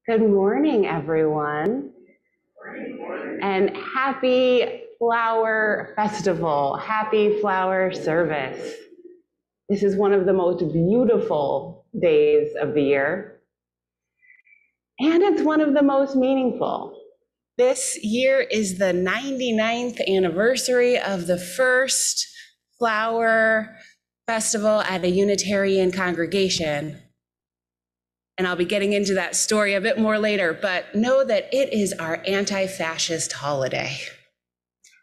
Good morning, everyone. And happy flower festival, happy flower service. This is one of the most beautiful days of the year, and it's one of the most meaningful. This year is the 99th anniversary of the first flower festival at a Unitarian congregation. And I'll be getting into that story a bit more later, but know that it is our anti-fascist holiday.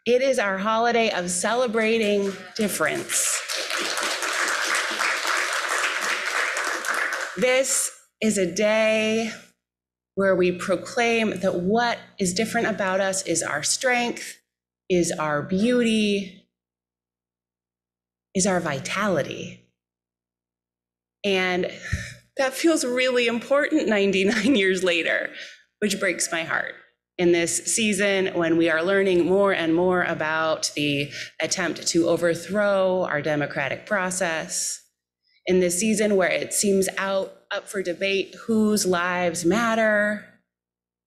It is our holiday of celebrating difference. This is a day where we proclaim that what is different about us is our strength, is our beauty, is our vitality. And that feels really important 99 years later, which breaks my heart in this season when we are learning more and more about the attempt to overthrow our democratic process, in this season where it seems up for debate whose lives matter,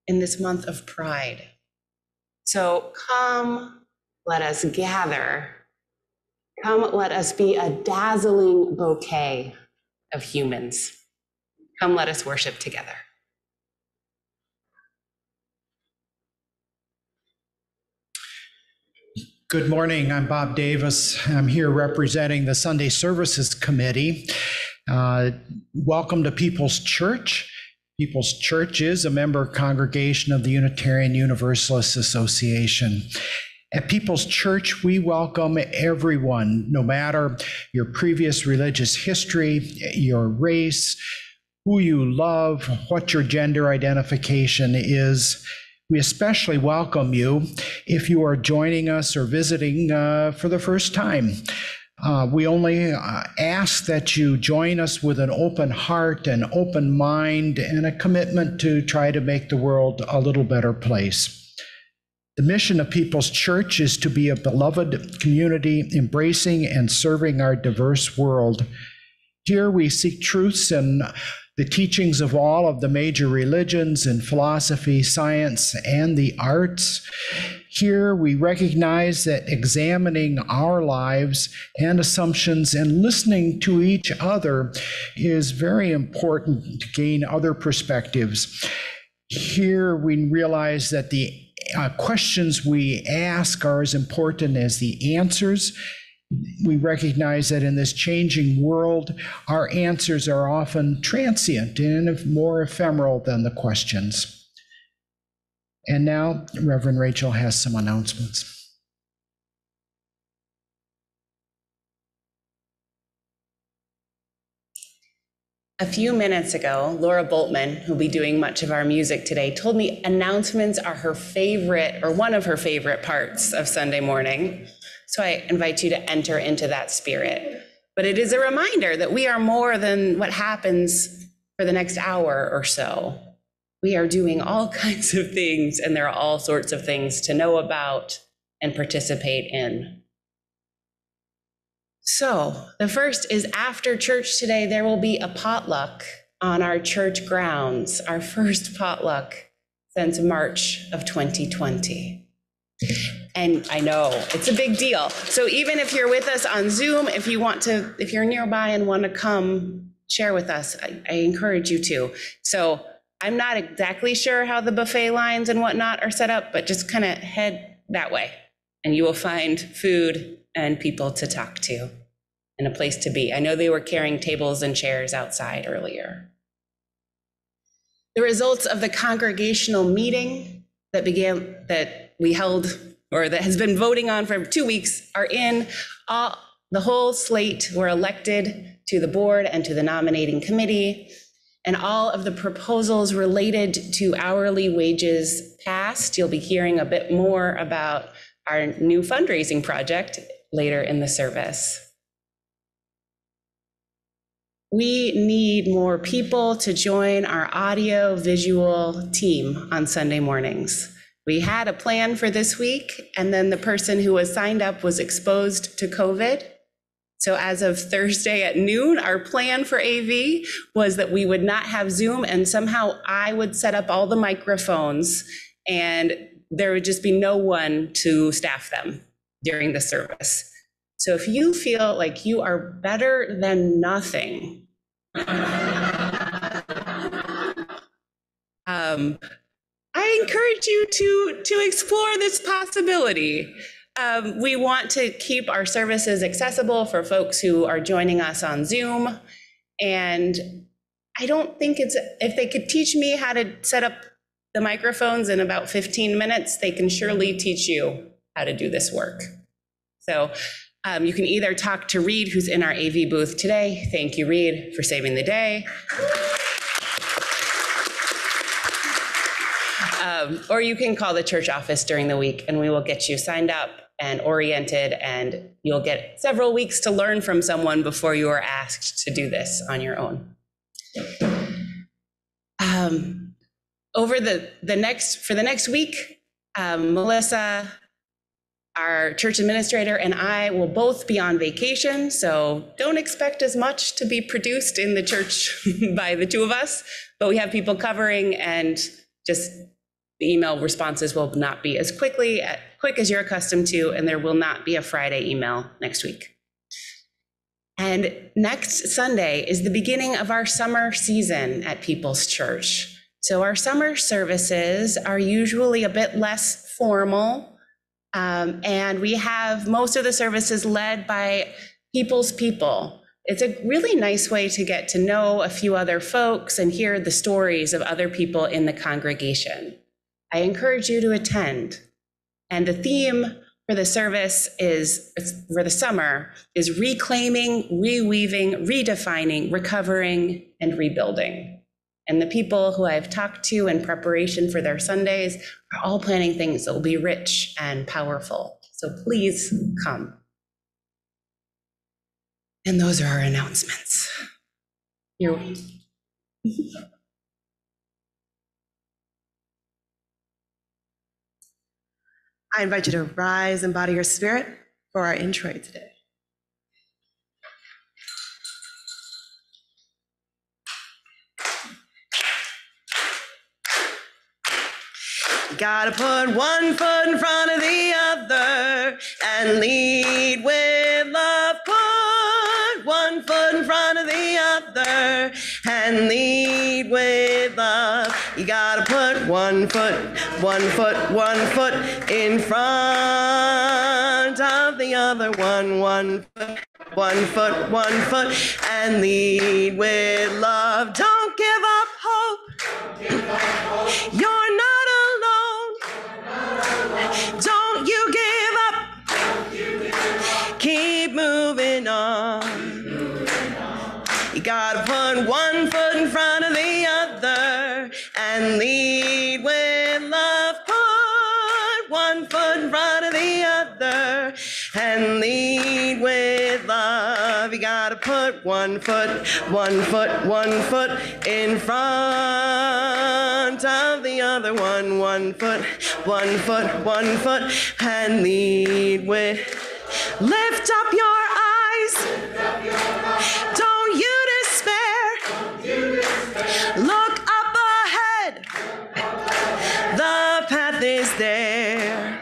in this month of pride. So come, let us gather. Come, let us be a dazzling bouquet of humans. Come, let us worship together. Good morning, I'm Bob Davis. I'm here representing the Sunday Services Committee. Welcome to People's Church. People's Church is a member congregation of the Unitarian Universalist Association. At People's Church, we welcome everyone, no matter your previous religious history, your race, who you love, what your gender identification is. We especially welcome you if you are joining us or visiting for the first time. We only ask that you join us with an open heart, an open mind, and a commitment to try to make the world a little better place. The mission of People's Church is to be a beloved community, embracing and serving our diverse world. Here we seek truths in the teachings of all of the major religions in philosophy, science, and the arts. Here we recognize that examining our lives and assumptions and listening to each other is very important to gain other perspectives. Here we realize that the questions we ask are as important as the answers. We recognize that in this changing world, our answers are often transient and more ephemeral than the questions. And now, Reverend Rachel has some announcements. A few minutes ago, Laura Boltman, who'll be doing much of our music today, told me announcements are her favorite, or one of her favorite parts of Sunday morning. So I invite you to enter into that spirit. But it is a reminder that we are more than what happens for the next hour or so. We are doing all kinds of things, and there are all sorts of things to know about and participate in. So the first is after church today, there will be a potluck on our church grounds, our first potluck since March of 2020. And I know it's a big deal. So even if you're with us on Zoom, if you're nearby and want to come share with us, I encourage you to. So I'm not exactly sure how the buffet lines and whatnot are set up, but just kind of head that way and you will find food and people to talk to and a place to be. I know they were carrying tables and chairs outside earlier. The results of the congregational meeting that we held, or that has been voting on for 2 weeks, are in. The whole slate were elected to the board and to the nominating committee, and all of the proposals related to hourly wages passed. You'll be hearing a bit more about our new fundraising project later in the service. We need more people to join our audio visual team on Sunday mornings. We had a plan for this week, and then the person who was signed up was exposed to COVID. So as of Thursday at noon, our plan for AV was that we would not have Zoom, and somehow I would set up all the microphones and there would just be no one to staff them during the service. So if you feel like you are better than nothing, I encourage you to explore this possibility. We want to keep our services accessible for folks who are joining us on Zoom. And I don't think if they could teach me how to set up the microphones in about 15 minutes, they can surely teach you how to do this work. So you can either talk to Reed, who's in our AV booth today. Thank you, Reed, for saving the day. Or you can call the church office during the week and we will get you signed up and oriented, and you'll get several weeks to learn from someone before you are asked to do this on your own. For the next week, Melissa, our church administrator, and I will both be on vacation, so don't expect as much to be produced in the church by the two of us, but we have people covering, and just the email responses will not be as quick as you're accustomed to, and there will not be a Friday email next week. And next Sunday is the beginning of our summer season at People's Church. So our summer services are usually a bit less formal, and we have most of the services led by People's People. It's a really nice way to get to know a few other folks and hear the stories of other people in the congregation. I encourage you to attend. And the theme for the service for the summer is reclaiming, reweaving, redefining, recovering, and rebuilding. And the people who I've talked to in preparation for their Sundays are all planning things that will be rich and powerful. So please come. And those are our announcements. I invite you to rise and body your spirit for our introit today. You gotta put one foot in front of the other and lead with love. Put one foot in front of the other and lead with love. You gotta put one foot in front of the other. One foot, and lead with love. Don't give up hope. You're not alone. Don't you give up. Keep moving on. You gotta put one foot in front of the other and lead with love. Put one foot in front of the other and lead with love. You gotta put one foot in front of the other. One foot, and lead with. Lift up your eyes. Don't you despair. Look up ahead. The path is there.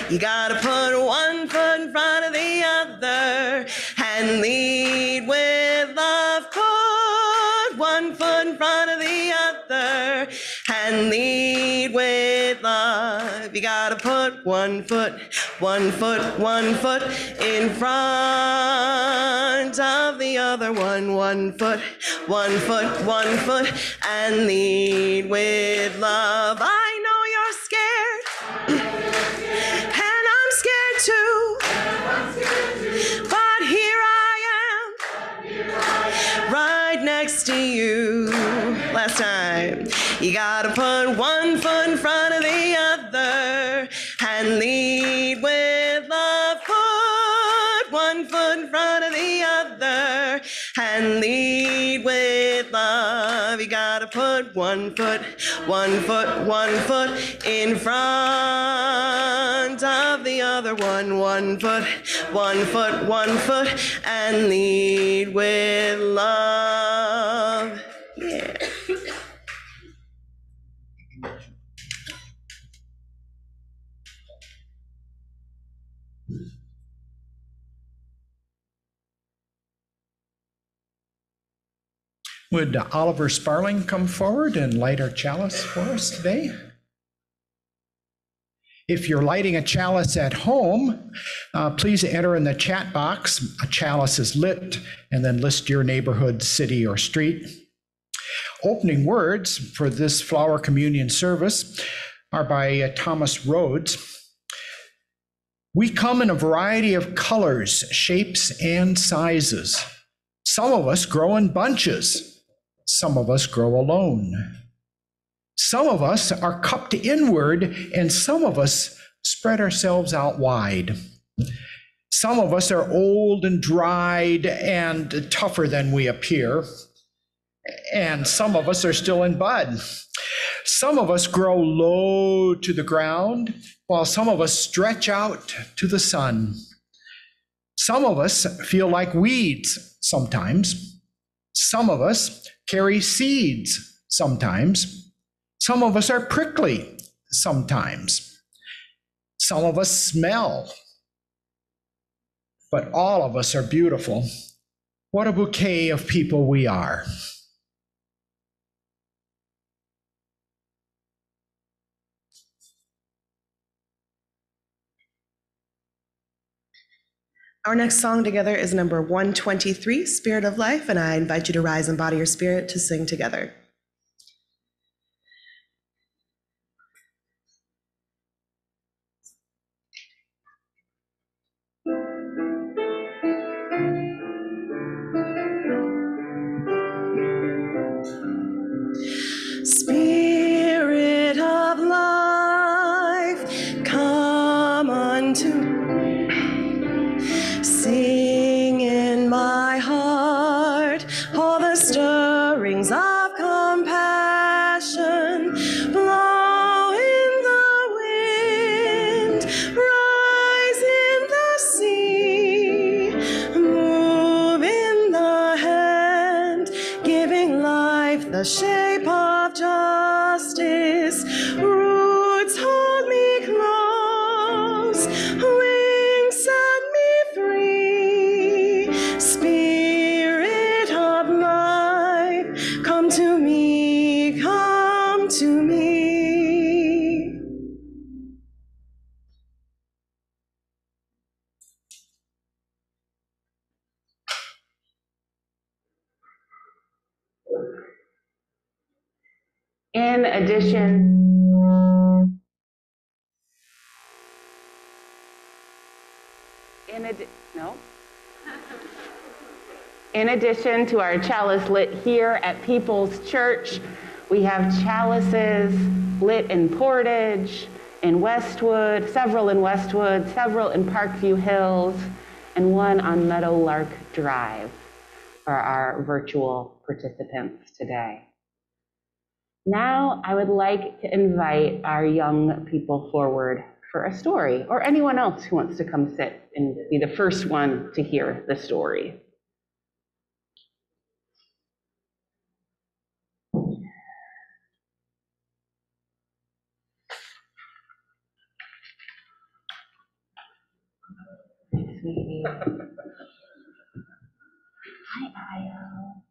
You gotta put one foot in front of the other and lead with love. Put one foot in front of the other and lead with love. You gotta put one foot in front of the other. One foot, and lead with love. I know you're scared, and I'm scared too, but here I am, right next to you. Last time. You gotta put one foot in front of the other and lead with love. Put one foot in front of the other and lead with love. You you gotta put one foot in front of the other one. One foot, and lead with love. Yeah. Would Oliver Sparling come forward and light our chalice for us today? If you're lighting a chalice at home, please enter in the chat box, a chalice is lit, and then list your neighborhood, city, or street. Opening words for this flower communion service are by Thomas Rhodes. We come in a variety of colors, shapes, and sizes. Some of us grow in bunches. Some of us grow alone. Some of us are cupped inward, and some of us spread ourselves out wide. Some of us are old and dried and tougher than we appear, and some of us are still in bud. Some of us grow low to the ground, while some of us stretch out to the sun. Some of us feel like weeds sometimes. Some of us carry seeds sometimes. Some of us are prickly sometimes. Some of us smell. But all of us are beautiful. What a bouquet of people we are. Our next song together is number 123, Spirit of Life, and I invite you to rise and body your spirit to sing together. Spirit of life, come unto me. Sing in my heart all the stirrings of compassion. Blow in the wind, rise in the sea, move in the hand, giving life the shape of justice. Roots hold me close, wings set me free. Spirit of life, come to me, come to me. In addition, in addition to our chalice lit here at People's Church, we have chalices lit in Portage, in Westwood, several in Parkview Hills, and one on Meadowlark Drive for our virtual participants today. Now, I would like to invite our young people forward for a story, or anyone else who wants to come sit and be the first one to hear the story. Hi, sweetie. Hi, Io.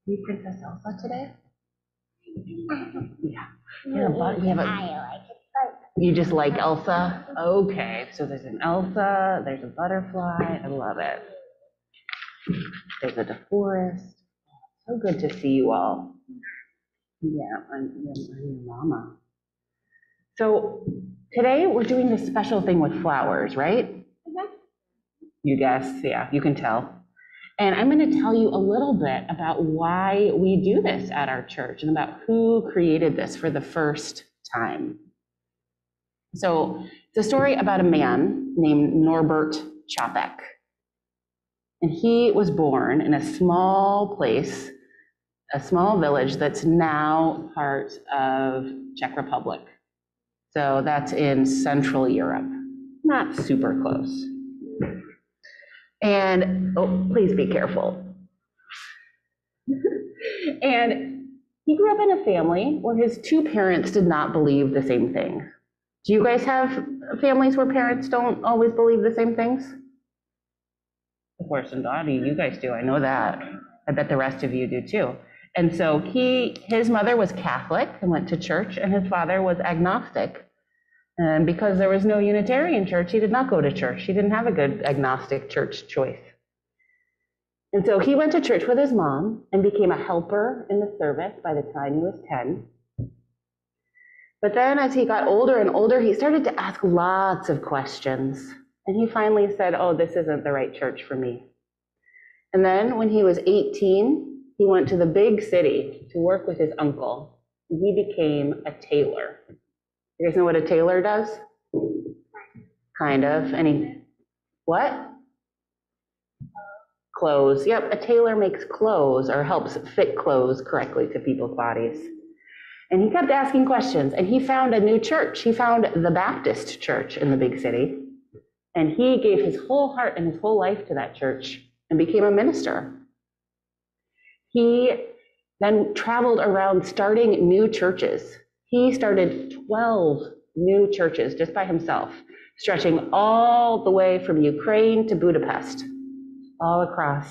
You Princess Elsa today? Yeah. You just like Elsa? Okay, so there's an Elsa, there's a butterfly, I love it. There's a DeForest. So good to see you all. Yeah, I'm your mama. So today we're doing this special thing with flowers, right? You guess, yeah, you can tell. And I'm going to tell you a little bit about why we do this at our church and about who created this for the first time. So it's a story about a man named Norbert Chapek. And he was born in a small place a small village that's now part of Czech Republic. So that's in Central Europe, not super close. And, oh, please be careful. And he grew up in a family where his two parents did not believe the same things. Do you guys have families where parents don't always believe the same things? Of course, and Dottie, you guys do, I know that. I bet the rest of you do too. And so his mother was Catholic and went to church, and his father was agnostic. And because there was no Unitarian church, he did not go to church. He didn't have a good agnostic church choice. And so he went to church with his mom and became a helper in the service by the time he was 10. But then as he got older and older, he started to ask lots of questions. And he finally said, oh, this isn't the right church for me. And then when he was 18, he went to the big city to work with his uncle. He became a tailor. You guys know what a tailor does? Kind of. What? Clothes. Yep, a tailor makes clothes or helps fit clothes correctly to people's bodies. And he kept asking questions, and he found a new church. He found the Baptist church in the big city. And he gave his whole heart and his whole life to that church and became a minister. He then traveled around starting new churches. He started 12 new churches just by himself, stretching all the way from Ukraine to Budapest, all across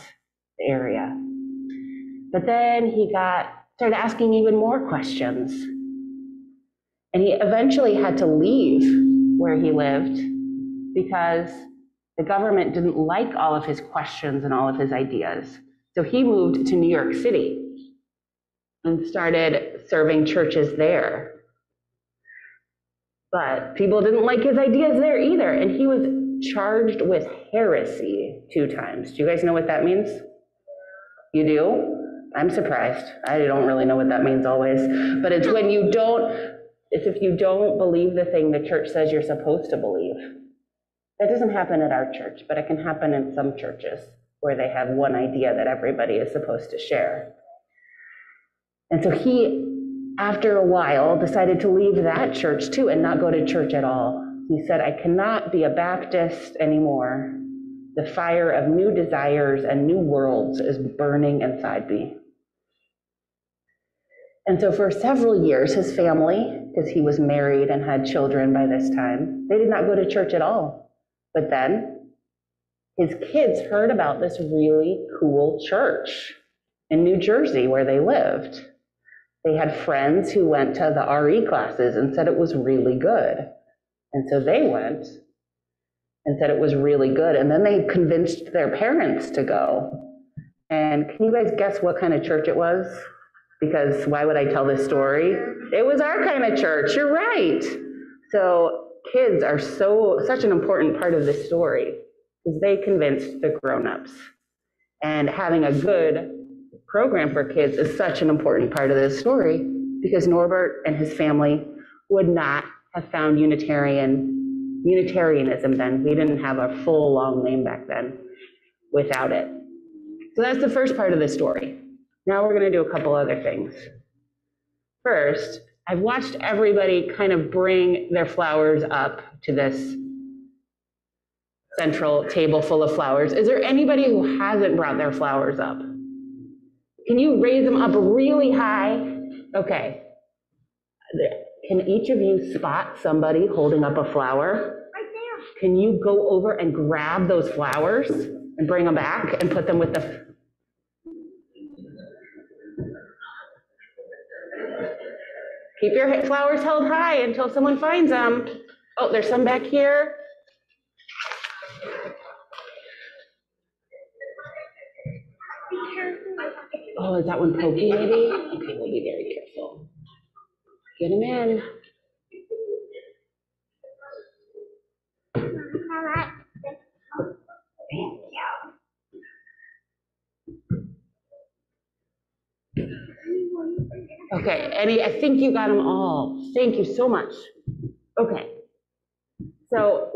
the area. But then he started asking even more questions. And he eventually had to leave where he lived because the government didn't like all of his questions and all of his ideas. So he moved to New York City and started serving churches there. But people didn't like his ideas there either, and he was charged with heresy 2 times. Do you guys know what that means? You do? I'm surprised. I don't really know what that means always. But it's if you don't believe the thing the church says you're supposed to believe. That doesn't happen at our church, but it can happen in some churches where they have one idea that everybody is supposed to share. And so he, after a while, decided to leave that church too and not go to church at all. He said, I cannot be a Baptist anymore. The fire of new desires and new worlds is burning inside me. And so for several years, his family, because he was married and had children by this time, they did not go to church at all. But then his kids heard about this really cool church in New Jersey where they lived. They had friends who went to the RE classes and said it was really good. And so they went and said it was really good. And then they convinced their parents to go. And can you guys guess what kind of church it was? Because why would I tell this story? It was our kind of church, you're right. So kids are such an important part of this story because they convinced the grown-ups. And having a good program for kids is such an important part of this story because Norbert and his family would not have found Unitarianism then. We didn't have a full long name back then without it. So that's the first part of the story. Now we're going to do a couple other things. First, I've watched everybody kind of bring their flowers up to this central table full of flowers. Is there anybody who hasn't brought their flowers up? Can you raise them up really high? Okay. Can each of you spot somebody holding up a flower? Right there. Can you go over and grab those flowers and bring them back and put them with the... Keep your flowers held high until someone finds them. Oh, there's some back here. Oh, is that one pokey maybe? Okay, we'll be very careful. Get him in. Thank you. Okay, Eddie, I think you got them all. Thank you so much. Okay, so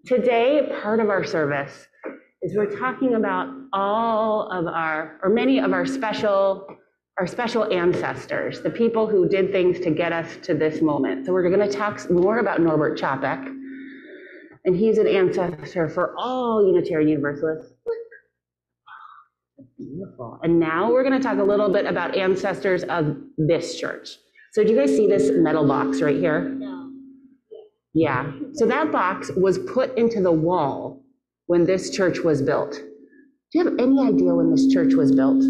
today, part of our service is we're talking about all of our, or many of our special our special ancestors, the people who did things to get us to this moment. So we're going to talk more about Norbert Chapek, and he's an ancestor for all Unitarian Universalists. Beautiful. And now we're going to talk a little bit about ancestors of this church. So do you guys see this metal box right here? No. Yeah. So that box was put into the wall when this church was built. Do you have any idea when this church was built?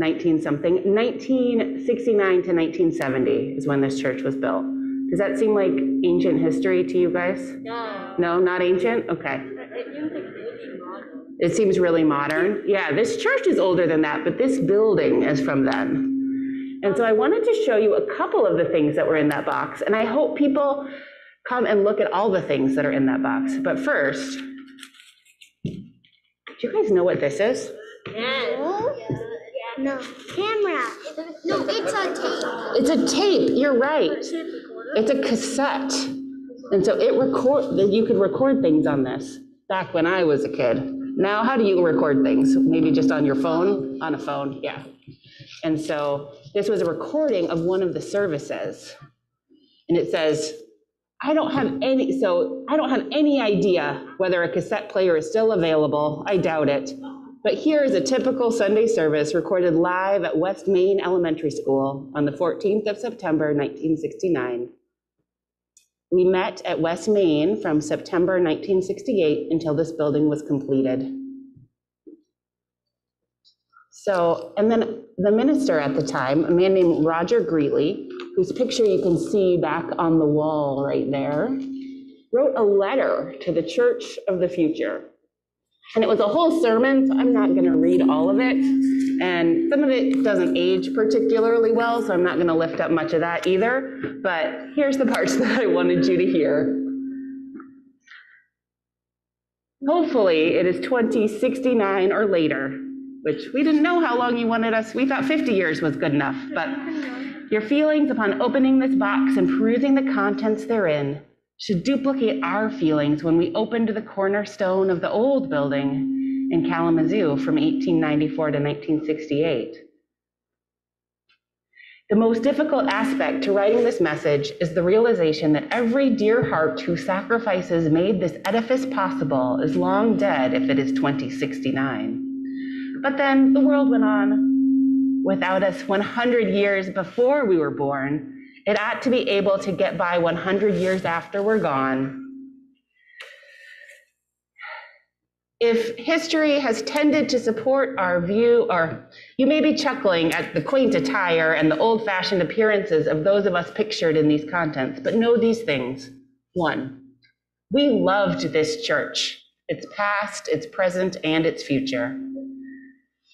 19-something. 1969 to 1970 is when this church was built. Does that seem like ancient history to you guys? No. No, not ancient? Okay. It seems like really modern. It seems really modern. Yeah, this church is older than that, but this building is from then. And so I wanted to show you a couple of the things that were in that box, and I hope people come and look at all the things that are in that box. But first, do you guys know what this is? Yes. No. Camera. No, it's a tape. It's a tape, you're right. It's a cassette. And so you could record things on this back when I was a kid. Now, how do you record things? Maybe just on your phone? On a phone, yeah. And so this was a recording of one of the services. And it says, I don't have any idea whether a cassette player is still available. I doubt it. But here is a typical Sunday service recorded live at West Main Elementary School on the 14th of September, 1969. We met at West Main from September 1968 until this building was completed. So, and then the minister at the time, a man named Roger Greeley, whose picture you can see back on the wall right there, wrote a letter to the Church of the Future. And it was a whole sermon, so I'm not going to read all of it. And some of it doesn't age particularly well, so I'm not going to lift up much of that either. But here's the parts that I wanted you to hear. Hopefully, it is 2069 or later, which we didn't know how long you wanted us. We thought 50 years was good enough. But your feelings upon opening this box and perusing the contents therein should duplicate our feelings when we opened the cornerstone of the old building in Kalamazoo from 1894 to 1968. The most difficult aspect to writing this message is the realization that every dear heart whose sacrifices made this edifice possible is long dead if it is 2069. But then the world went on without us 100 years before we were born. It ought to be able to get by 100 years after we're gone. If history has tended to support our view, or you may be chuckling at the quaint attire and the old-fashioned appearances of those of us pictured in these contents, but know these things. 1, we loved this church, its past, its present, and its future.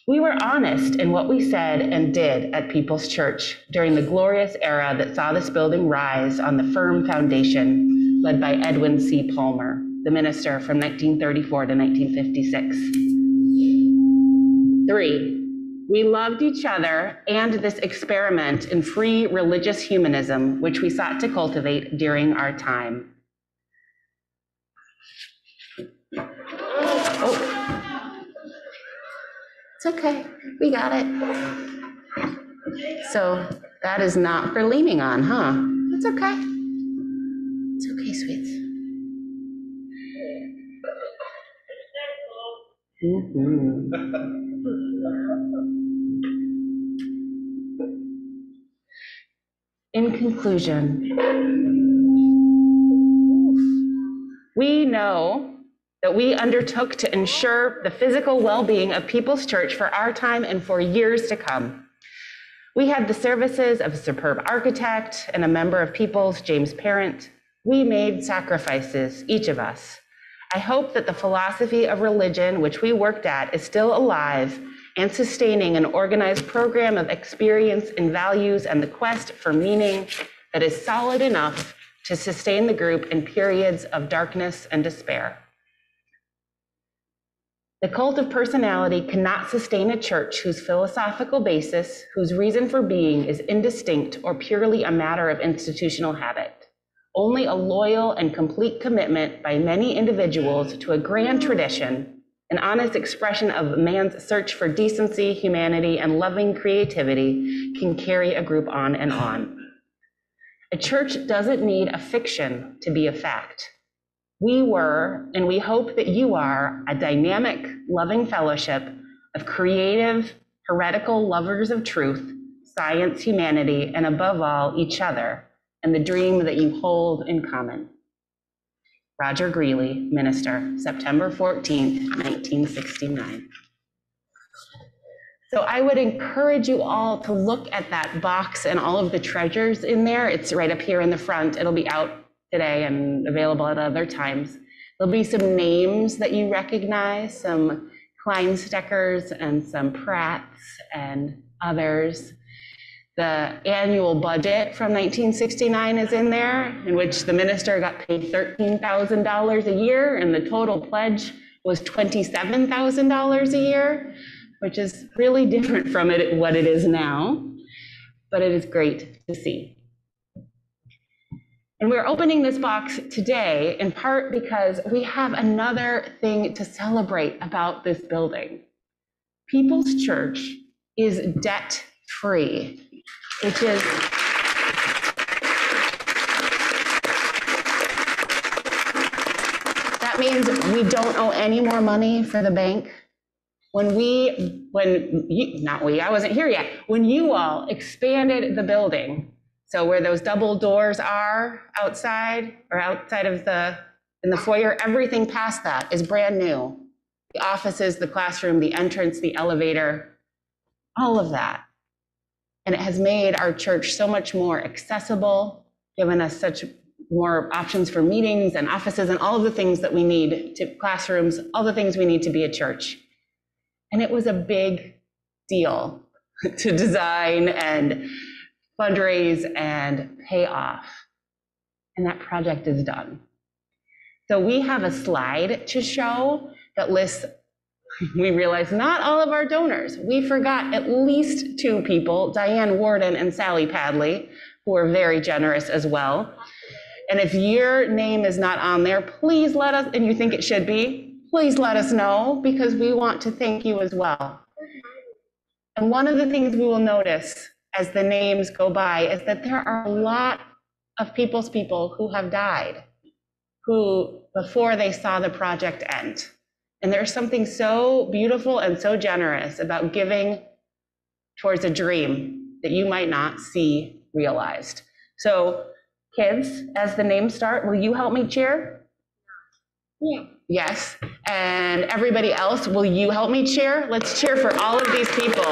We were honest in what we said and did at People's Church during the glorious era that saw this building rise on the firm foundation led by Edwin C. Palmer, the minister from 1934 to 1956. 3, we loved each other and this experiment in free religious humanism, which we sought to cultivate during our time. Oh. It's okay, we got it. So that is not for leaning on, huh? It's okay. It's okay, sweets. In conclusion, we know that we undertook to ensure the physical well-being of People's Church for our time and for years to come. We had the services of a superb architect and a member of People's, James Parent. We made sacrifices, each of us. I hope that the philosophy of religion which we worked at is still alive and sustaining an organized program of experience and values and the quest for meaning that is solid enough to sustain the group in periods of darkness and despair. The cult of personality cannot sustain a church whose philosophical basis, whose reason for being is indistinct or purely a matter of institutional habit. Only a loyal and complete commitment by many individuals to a grand tradition an honest expression of man's search for decency, humanity, and loving creativity can carry a group on and on. A church doesn't need a fiction to be a fact. We were, and we hope that you are, a dynamic, loving fellowship of creative, heretical lovers of truth, science, humanity, and above all, each other, and the dream that you hold in common. Roger Greeley, minister, September 14th, 1969. So I would encourage you all to look at that box and all of the treasures in there. It's right up here in the front. It'll be out today and available at other times. There'll be some names that you recognize, some Kleinsteckers and some Pratts and others. The annual budget from 1969 is in there, in which the minister got paid $13,000 a year, and the total pledge was $27,000 a year, which is really different from what it is now, but it is great to see. And we're opening this box today in part because we have another thing to celebrate about this building. People's Church is debt-free, which is that means we don't owe any more money for the bank. I wasn't here yet, when you all expanded the building, so where those double doors are outside in the foyer, everything past that is brand new. The offices, the classroom, the entrance, the elevator, all of that. And it has made our church so much more accessible, given us such more options for meetings and offices and all of the things that we need to classrooms, all the things we need to be a church. And it was a big deal to design and fundraise and pay off. And that project is done. So we have a slide to show that lists, we realize not all of our donors. We forgot at least 2 people, Diane Warden and Sally Padley, who are very generous as well. And if your name is not on there, please let us, and you think it should be, please let us know, because we want to thank you as well. And one of the things we will notice as the names go by is that there are a lot of people's people who have died, who before they saw the project end. And there's something so beautiful and so generous about giving towards a dream that you might not see realized. So kids, as the names start, will you help me cheer? Yeah. Yes. And everybody else, will you help me cheer? Let's cheer for all of these people.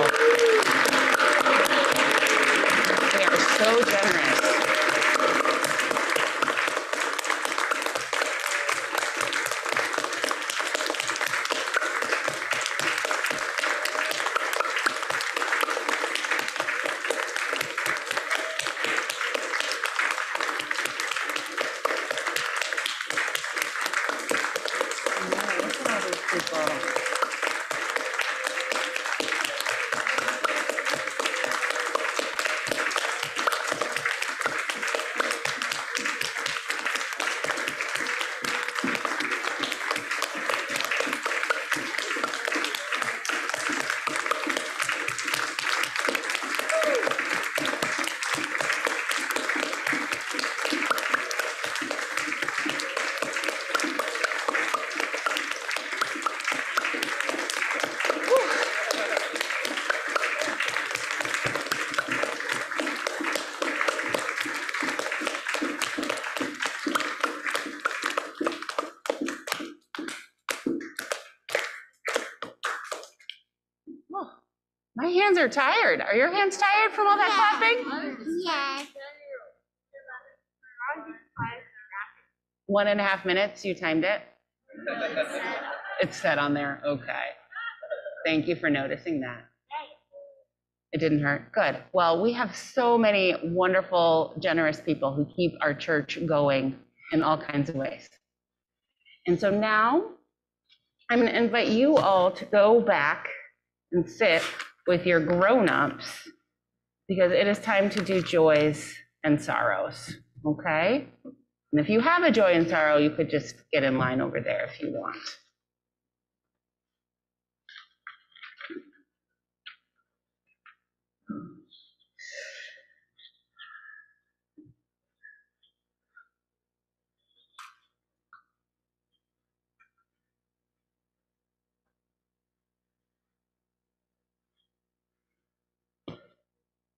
They are so generous. My hands are tired. Are your hands tired from all that clapping? Yes. 1.5 minutes, you timed it? It's set on there, okay. Thank you for noticing that. It didn't hurt, good. Well, we have so many wonderful, generous people who keep our church going in all kinds of ways. And so now, I'm gonna invite you all to go back and sit with your grown-ups, because it is time to do joys and sorrows, okay? And if you have a joy and sorrow, you could just get in line over there if you want.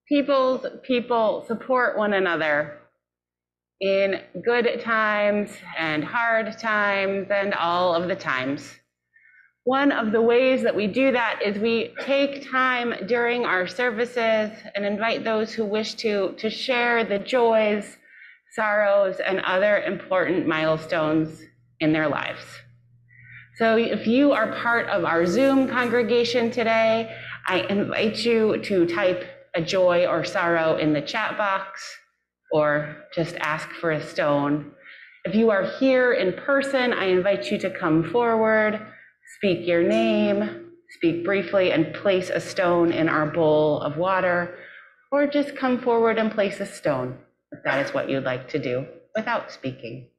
People support one another in good times and hard times and all of the times. One of the ways that we do that is we take time during our services and invite those who wish to share the joys, sorrows, and other important milestones in their lives. So if you are part of our Zoom congregation today, I invite you to type a joy or sorrow in the chat box, or just ask for a stone. If you are here in person, I invite you to come forward, speak your name, speak briefly, and place a stone in our bowl of water, or just come forward and place a stone, if that is what you'd like to do without speaking.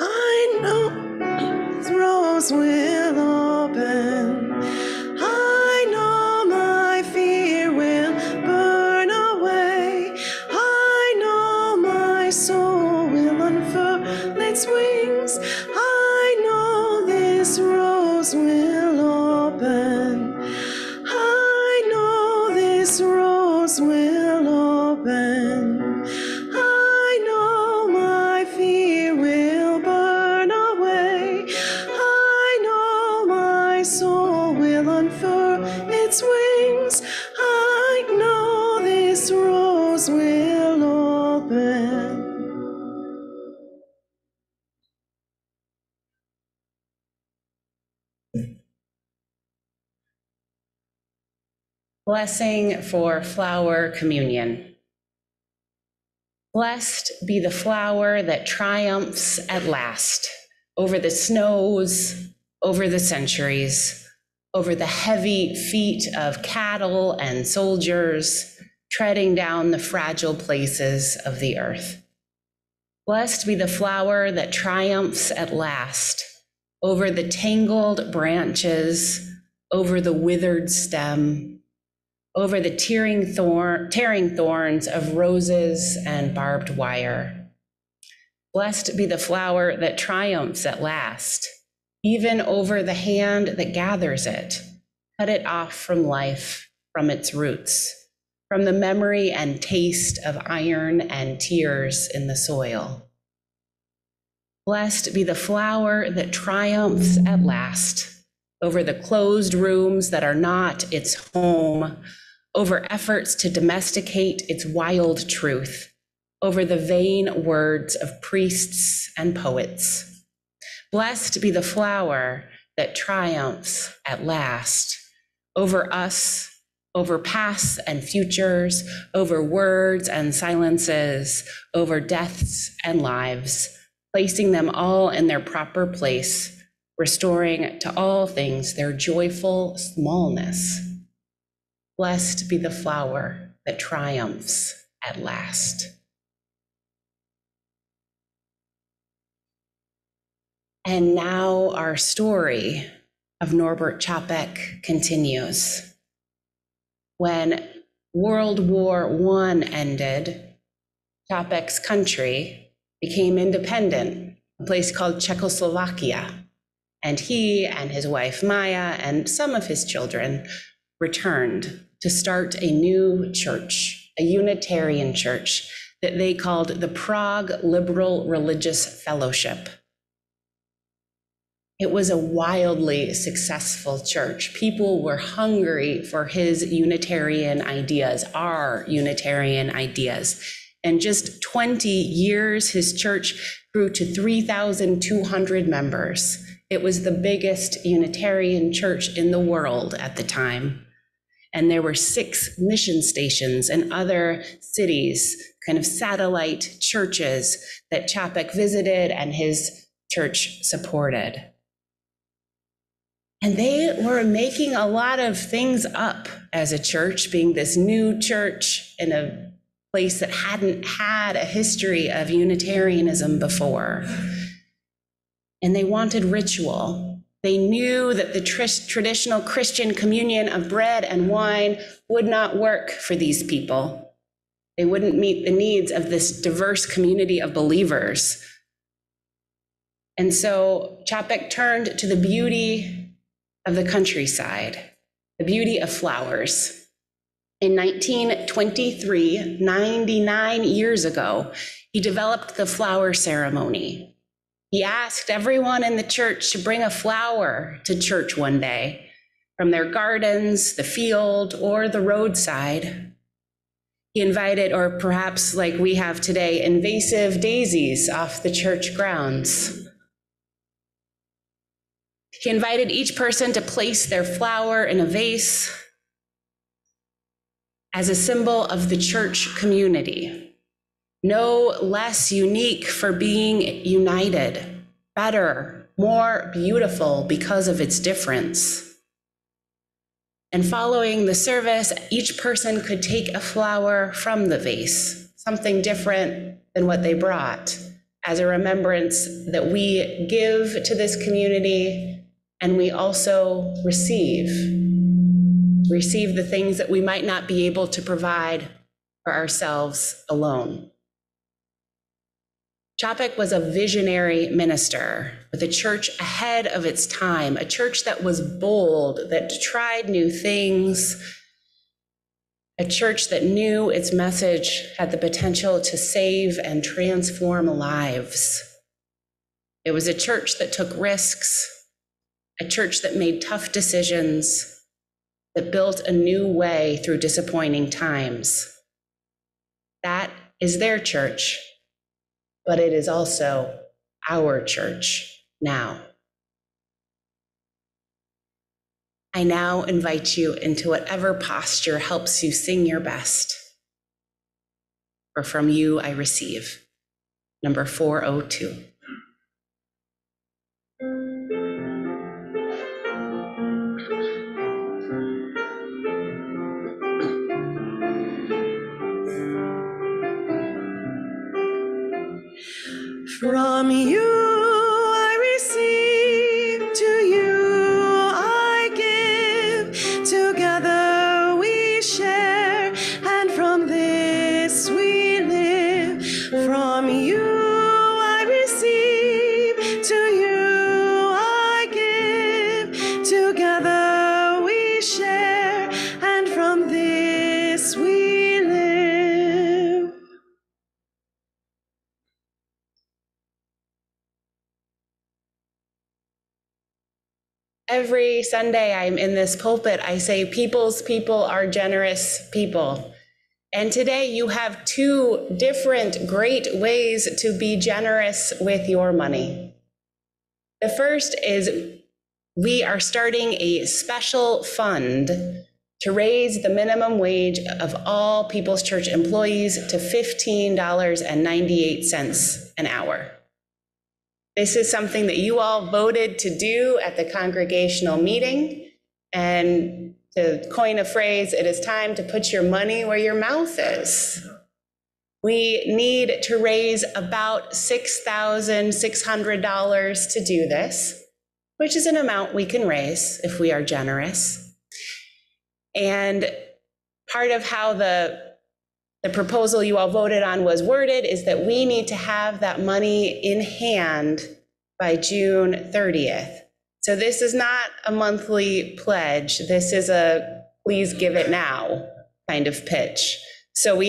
I know this rose will open. I know my fear will burn away. I know my soul will unfurl its wings. I know this rose will open. I know this rose will open. I know my fear will burn away. I know my soul will unfurl its wings. I know this rose will open. Blessing for flower communion. Blessed be the flower that triumphs at last over the snows, over the centuries, over the heavy feet of cattle and soldiers treading down the fragile places of the earth. Blessed be the flower that triumphs at last over the tangled branches, over the withered stem, over the tearing thorns of roses and barbed wire. Blessed be the flower that triumphs at last, even over the hand that gathers it, cut it off from life, from its roots, from the memory and taste of iron and tears in the soil. Blessed be the flower that triumphs at last over the closed rooms that are not its home, over efforts to domesticate its wild truth, over the vain words of priests and poets. Blessed be the flower that triumphs at last over us, over pasts and futures, over words and silences, over deaths and lives, placing them all in their proper place, restoring to all things their joyful smallness. Blessed be the flower that triumphs at last. And now our story of Norbert Čapek continues. When World War I ended, Čapek's country became independent, a place called Czechoslovakia. And he and his wife Maya and some of his children returned to start a new church, a Unitarian church that they called the Prague Liberal Religious Fellowship. It was a wildly successful church. People were hungry for his Unitarian ideas, our Unitarian ideas. In just 20 years, his church grew to 3,200 members. It was the biggest Unitarian church in the world at the time. And there were 6 mission stations and other cities, kind of satellite churches that Čapek visited and his church supported. And they were making a lot of things up as a church, being this new church in a place that hadn't had a history of Unitarianism before. And they wanted ritual. They knew that the traditional Christian communion of bread and wine would not work for these people. They wouldn't meet the needs of this diverse community of believers. And so Čapek turned to the beauty of the countryside, the beauty of flowers. In 1923, 99 years ago, he developed the flower ceremony. He asked everyone in the church to bring a flower to church one day, from their gardens, the field, or the roadside. He invited, or perhaps like we have today, invasive daisies off the church grounds. He invited each person to place their flower in a vase as a symbol of the church community, no less unique for being united, better, more beautiful because of its difference. And following the service, each person could take a flower from the vase, something different than what they brought, as a remembrance that we give to this community and we also receive the things that we might not be able to provide for ourselves alone. Čapek was a visionary minister with a church ahead of its time, a church that was bold, that tried new things, a church that knew its message had the potential to save and transform lives. It was a church that took risks, a church that made tough decisions, that built a new way through disappointing times. That is their church, but it is also our church now. I now invite you into whatever posture helps you sing your best. For from you I receive. Number 402. From you I receive, to you I give, together we share, and from this we live. From you I receive, to you I give, together we share, and from this we live. Every Sunday I'm in this pulpit, I say, people's people are generous people. And today you have 2 different great ways to be generous with your money. The first is we are starting a special fund to raise the minimum wage of all People's Church employees to $15.98 an hour. This is something that you all voted to do at the congregational meeting. And to coin a phrase, it is time to put your money where your mouth is. We need to raise about $6,600 to do this, which is an amount we can raise if we are generous. And part of how the proposal you all voted on was worded is that we need to have that money in hand by June 30th. So this is not a monthly pledge. This is a please give it now kind of pitch. So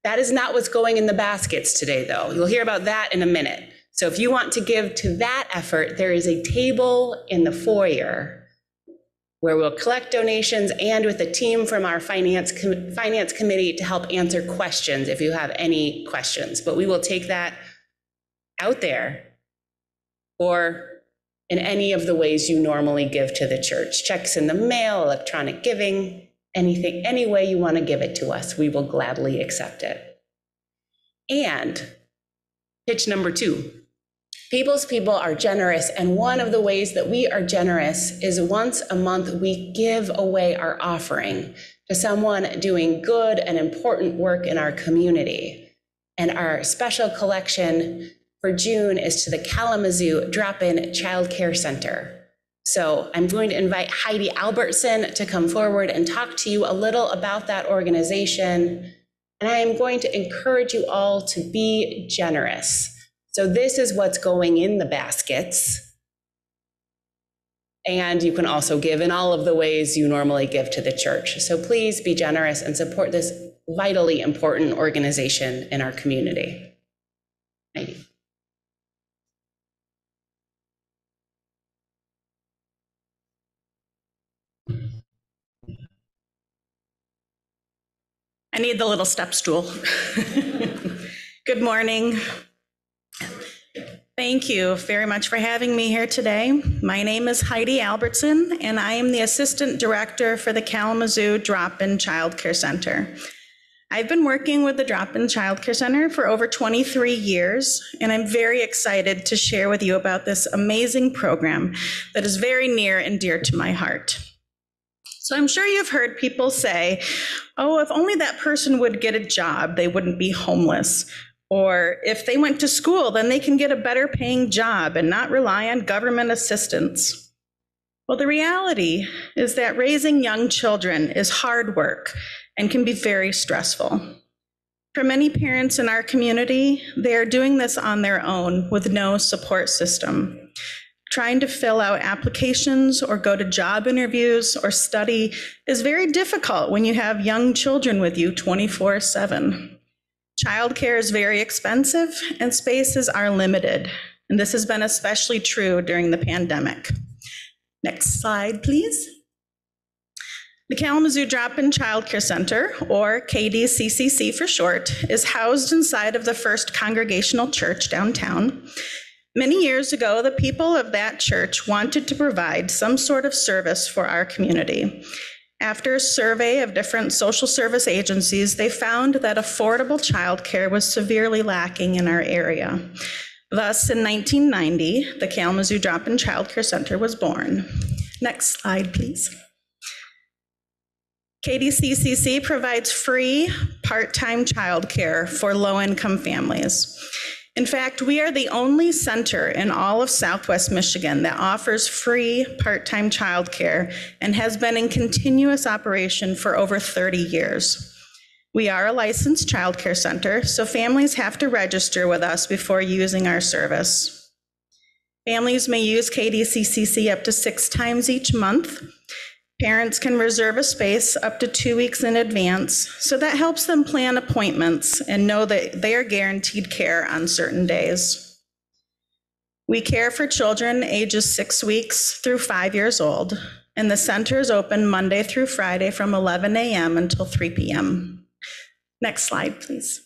that is not what's going in the baskets today, though. You'll hear about that in a minute. So if you want to give to that effort, there is a table in the foyer where we'll collect donations and with a team from our finance committee to help answer questions if you have any questions. But we will take that out there or in any of the ways you normally give to the church. Checks in the mail, electronic giving, anything, any way you want to give it to us, we will gladly accept it. And pitch number 2, People's People are generous, and one of the ways that we are generous is once a month we give away our offering to someone doing good and important work in our community. And our special collection for June is to the Kalamazoo Drop-In Child Care Center. So I'm going to invite Heidi Albertson to come forward and talk to you a little about that organization. And I am going to encourage you all to be generous. So this is what's going in the baskets. And you can also give in all of the ways you normally give to the church. So please be generous and support this vitally important organization in our community. Heidi. I need the little step stool. Good morning. Thank you very much for having me here today. My name is Heidi Albertson, and I am the Assistant Director for the Kalamazoo Drop-In Child Care Center. I've been working with the Drop-In Child Care Center for over 23 years, and I'm very excited to share with you about this amazing program that is very near and dear to my heart. So I'm sure you've heard people say, oh, if only that person would get a job, they wouldn't be homeless. Or if they went to school, then they can get a better paying job and not rely on government assistance. Well, the reality is that raising young children is hard work and can be very stressful. For many parents in our community, they are doing this on their own with no support system. Trying to fill out applications or go to job interviews or study is very difficult when you have young children with you 24/7. Childcare is very expensive and spaces are limited, and this has been especially true during the pandemic. Next slide, please. The Kalamazoo Drop-In Child Care Center, or KDCCC for short, is housed inside of the First Congregational Church downtown. Many years ago, the people of that church wanted to provide some sort of service for our community. After a survey of different social service agencies, they found that affordable childcare was severely lacking in our area. Thus, in 1990, the Kalamazoo Drop-In Child Care Center was born. Next slide, please. KDCCC provides free part-time childcare for low-income families. In fact, we are the only center in all of Southwest Michigan that offers free part-time childcare and has been in continuous operation for over 30 years. We are a licensed childcare center, so families have to register with us before using our service. Families may use KDCCC up to 6 times each month. Parents can reserve a space up to 2 weeks in advance, so that helps them plan appointments and know that they are guaranteed care on certain days. We care for children ages 6 weeks through 5 years old, and the center is open Monday through Friday from 11 a.m. until 3 p.m. Next slide, please.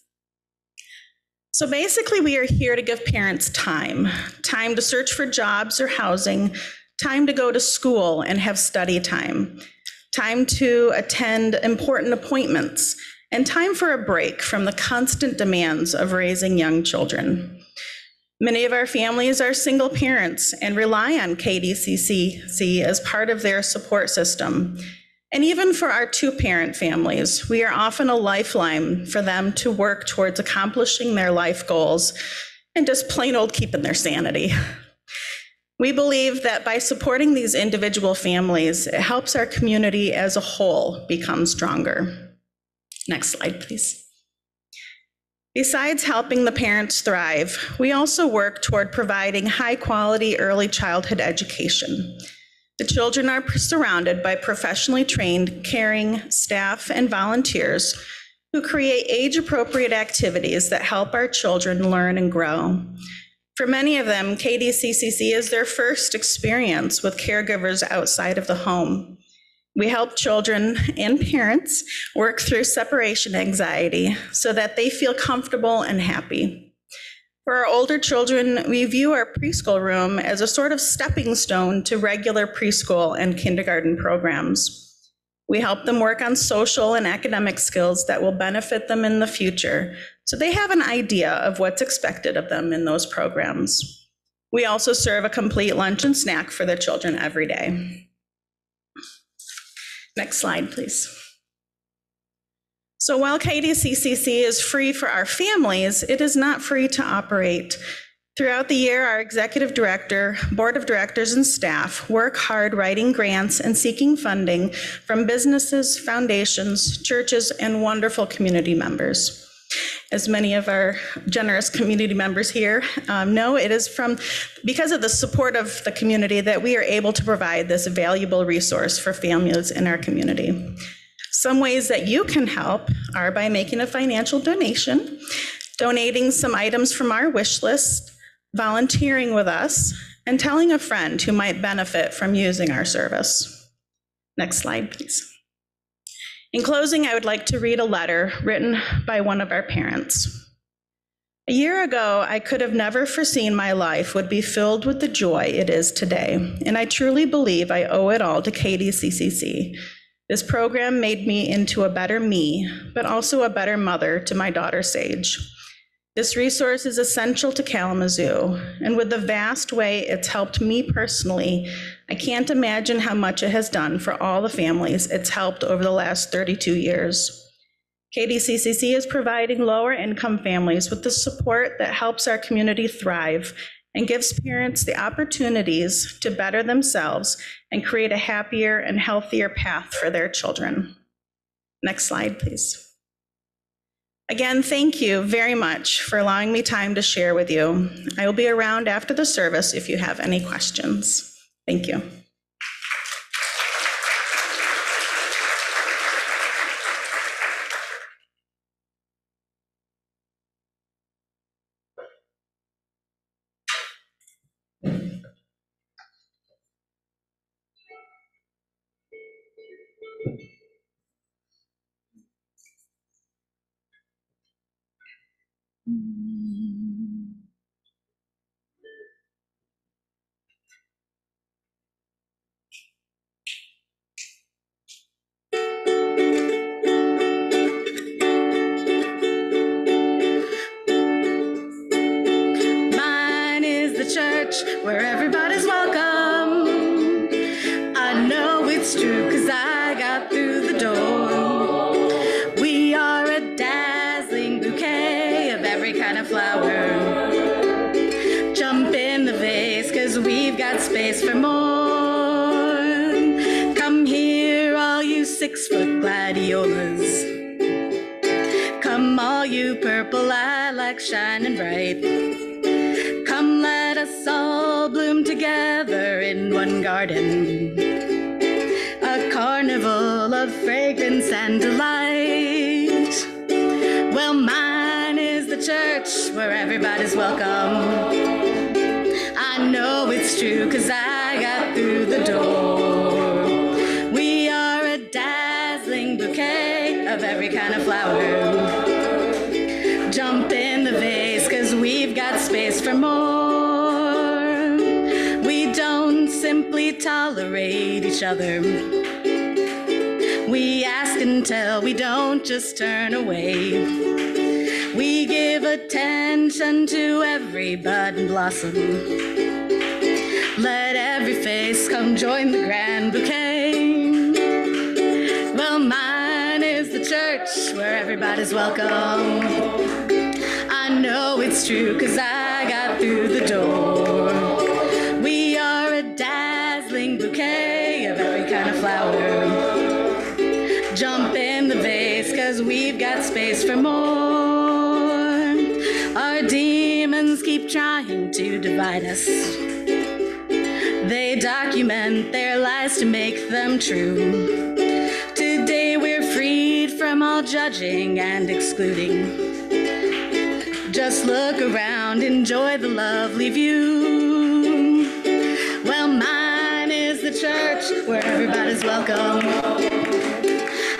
So basically, we are here to give parents time to search for jobs or housing, time to go to school and have study time to attend important appointments, and time for a break from the constant demands of raising young children. Many of our families are single parents and rely on KDCCC as part of their support system. And even for our two-parent families, we are often a lifeline for them to work towards accomplishing their life goals and just plain old keeping their sanity. We believe that by supporting these individual families, it helps our community as a whole become stronger. Next slide, please. Besides helping the parents thrive, we also work toward providing high-quality early childhood education. The children are surrounded by professionally trained, caring staff and volunteers who create age-appropriate activities that help our children learn and grow. For many of them, KDCCC is their first experience with caregivers outside of the home. We help children and parents work through separation anxiety so that they feel comfortable and happy. For our older children, we view our preschool room as a sort of stepping stone to regular preschool and kindergarten programs. We help them work on social and academic skills that will benefit them in the future, so they have an idea of what's expected of them in those programs. We also serve a complete lunch and snack for the children every day. Next slide, please. So while KDCCC is free for our families, it is not free to operate. Throughout the year, our executive director, board of directors, and staff work hard writing grants and seeking funding from businesses, foundations, churches, and wonderful community members. As many of our generous community members here know, it is because of the support of the community that we are able to provide this valuable resource for families in our community. Some ways that you can help are by making a financial donation, donating some items from our wish list, volunteering with us, and telling a friend who might benefit from using our service. Next slide, please. In closing, I would like to read a letter written by one of our parents. A year ago, I could have never foreseen my life would be filled with the joy it is today, and I truly believe I owe it all to KDCCC. This program made me into a better me, but also a better mother to my daughter, Sage. This resource is essential to Kalamazoo, and with the vast way it's helped me personally, I can't imagine how much it has done for all the families it's helped over the last 32 years. KDCCC is providing lower income families with the support that helps our community thrive and gives parents the opportunities to better themselves and create a happier and healthier path for their children. Next slide, please. Again, thank you very much for allowing me time to share with you. I will be around after the service if you have any questions. Thank you. Where everybody's welcome. I know it's true, 'cause I got through the door. We are a dazzling bouquet of every kind of flower. Jump in the vase, 'cause we've got space for more. Come here, all you 6-foot gladiolas. Come, all you purple lilacs shining bright. Come, let us all bloom together in one garden, a carnival of fragrance and delight. Well, mine is the church where everybody's welcome. I know it's true, 'cause I got through the door. We are a dazzling bouquet of every kind of flower. Jump in the vase, 'cause we've got space for more. We don't simply tolerate each other. We ask and tell, we don't just turn away. We give attention to every bud and blossom. Let every face come join the grand bouquet. the church where everybody's welcome. I know it's true 'cause I got through the door. We are a dazzling bouquet of every kind of flower. Jump in the vase 'cause we've got space for more. Our demons keep trying to divide us. They document their lies to make them true. Today we're freed from all judging and excluding. Just look around, enjoy the lovely view. Well, mine is the church where everybody's welcome.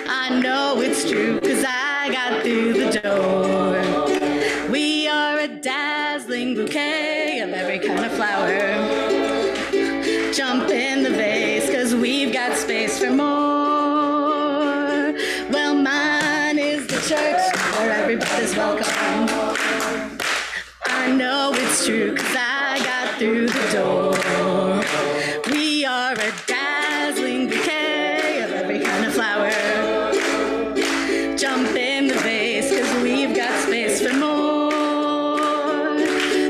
I know it's true 'cause I got through the door. We are a dazzling bouquet of every kind of flower. Jump in the vase 'cause we've got space for more. Well, mine is the church where everybody's welcome. I know it's true 'cause I got through the door. We are a dazzling bouquet of every kind of flower. Jump in the vase 'cause we've got space for more.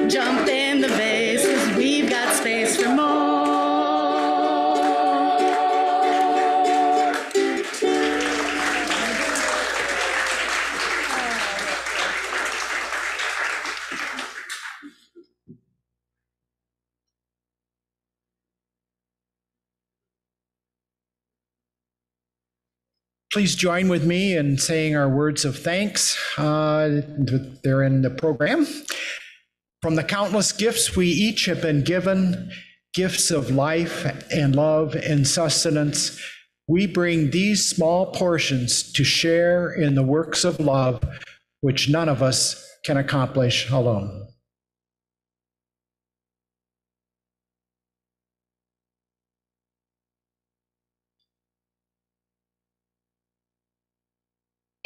Jump in the vase 'cause we've got space for more. Please join with me in saying our words of thanks. They're in the program. From the countless gifts we each have been given, gifts of life and love and sustenance, we bring these small portions to share in the works of love which none of us can accomplish alone.